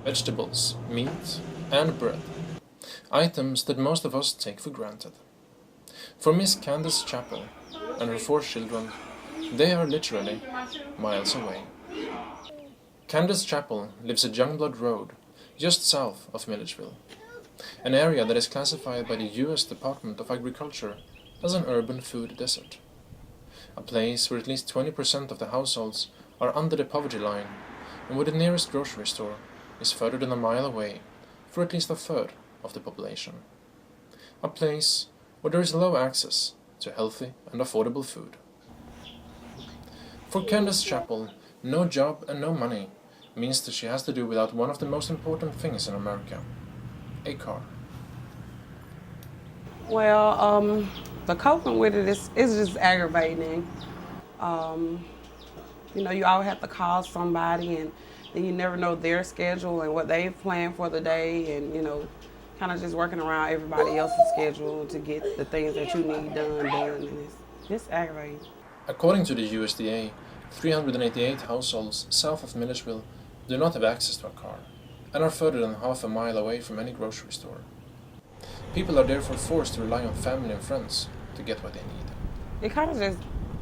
vegetables, meat, and bread. Items that most of us take for granted. For Miss Candace Chapel and her 4 children, they are literally miles away. Candace Chapel lives at Youngblood Road, just south of Milledgeville, an area that is classified by the US Department of Agriculture as an urban food desert. A place where at least 20% of the households are under the poverty line, and where the nearest grocery store is further than a mile away for at least a third of the population. A place where there is low access to healthy and affordable food. For Candace Chapel, no job and no money means that she has to do without one of the most important things in America: a car. Well, the coping with it is just aggravating. You always have to call somebody, and then you never know their schedule and what they've planned for the day, and kind of just working around everybody else's schedule to get the things that you need done, and it's just aggravating. According to the USDA, 388 households south of Milledgeville do not have access to a car and are further than half a mile away from any grocery store. People are therefore forced to rely on family and friends to get what they need. It kind of just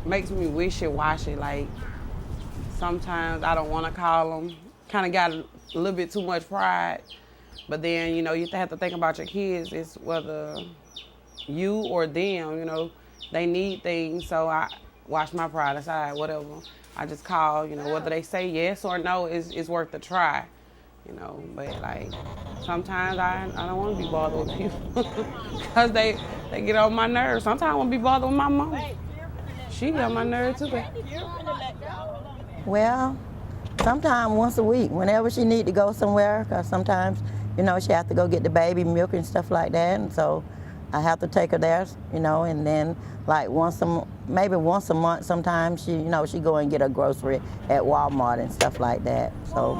makes me wishy-washy. Like, sometimes I don't want to call them. Kind of got a little bit too much pride. But then, you have to think about your kids. It's whether you or them, they need things. So I wash my pride aside, whatever. I just call, whether they say yes or no, it's worth a try. But like, sometimes I don't want to be bothered with people because they get on my nerves. Sometimes I want to be bothered with my mom. She get on my nerves too. Well, sometimes once a week, whenever she need to go somewhere, because sometimes, she have to go get the baby milk and stuff like that, and so I have to take her there, and then like maybe once a month sometimes she go and get her grocery at Walmart and stuff like that. So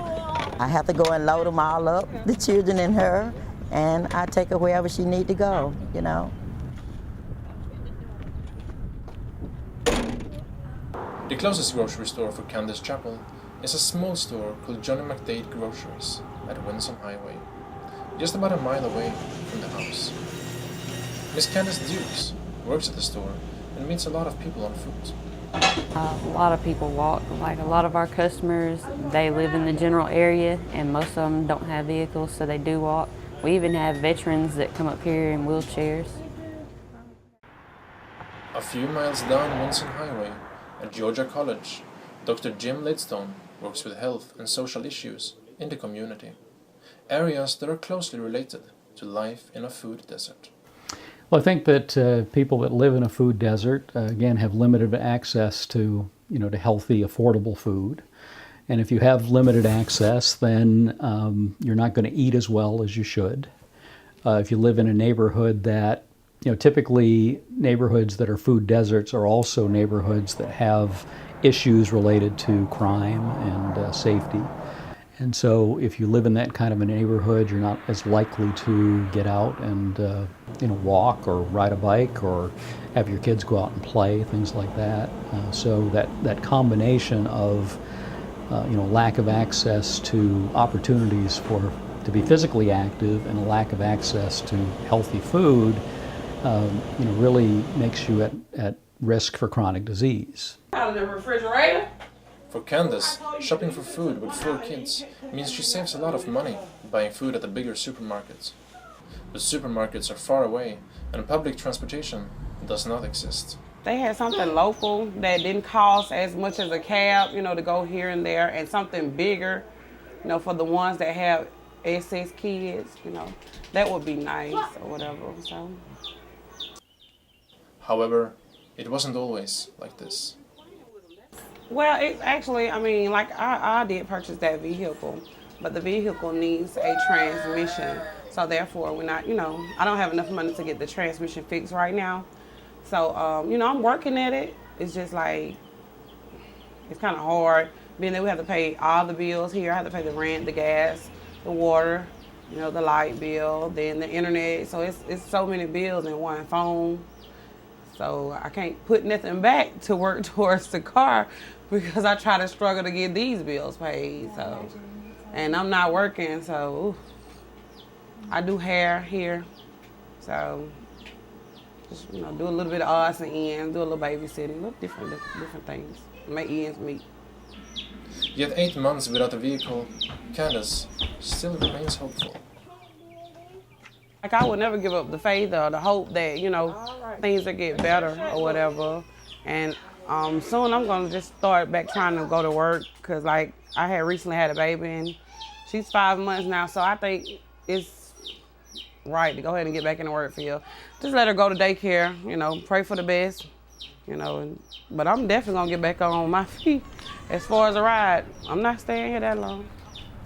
I have to go and load them all up, the children and her, and I take her wherever she need to go, The closest grocery store for Candace Chapel is a small store called Johnny McDade Groceries at Winsome Highway, just about a mile away from the house. Miss Candace Dukes works at the store and meets a lot of people on foot. A lot of people walk. Like, a lot of our customers, they live in the general area, and most of them don't have vehicles, so they do walk. We even have veterans that come up here in wheelchairs. A few miles down Winsome Highway at Georgia College, Dr. Jim Lidstone works with health and social issues in the community, areas that are closely related to life in a food desert. Well, I think that people that live in a food desert, again, have limited access to, to healthy, affordable food. And if you have limited access, then you're not going to eat as well as you should. If you live in a neighborhood that, typically neighborhoods that are food deserts are also neighborhoods that have issues related to crime and safety. And so if you live in that kind of a neighborhood, you're not as likely to get out and walk or ride a bike or have your kids go out and play, things like that. So that combination of lack of access to opportunities to be physically active and a lack of access to healthy food, really makes you at risk for chronic disease. Out of the refrigerator. For Candace, shopping for food with 4 kids means she saves a lot of money buying food at the bigger supermarkets. But supermarkets are far away and public transportation does not exist. They had something local that didn't cost as much as a cab, to go here and there, and something bigger, for the ones that have excess kids, that would be nice or whatever. So. However, it wasn't always like this. Well, it actually, I did purchase that vehicle, but the vehicle needs a transmission. So therefore, we're not, I don't have enough money to get the transmission fixed right now. So, I'm working at it. It's just like, it's kind of hard. Being that we have to pay all the bills here. I have to pay the rent, the gas, the water, the light bill, then the internet. So it's so many bills in one phone. So I can't put nothing back to work towards the car because I try to struggle to get these bills paid. So and I'm not working, so I do hair here. So just, you know, do a little bit of odds and ends, do a little babysitting, little different things. Make ends meet. Yet 8 months without a vehicle, Candace still remains hopeful. Like, I would never give up the faith or the hope that, you know, things will get better or whatever. And soon I'm gonna just start back trying to go to work, cause like I had recently had a baby and she's 5 months now, so I think it's right to go ahead and get back in the work field. Just let her go to daycare, you know, pray for the best, you know. But I'm definitely gonna get back on my feet. As far as a ride, I'm not staying here that long.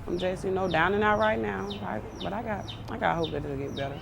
I'm just, you know, down and out right now. But I got hope that it'll get better.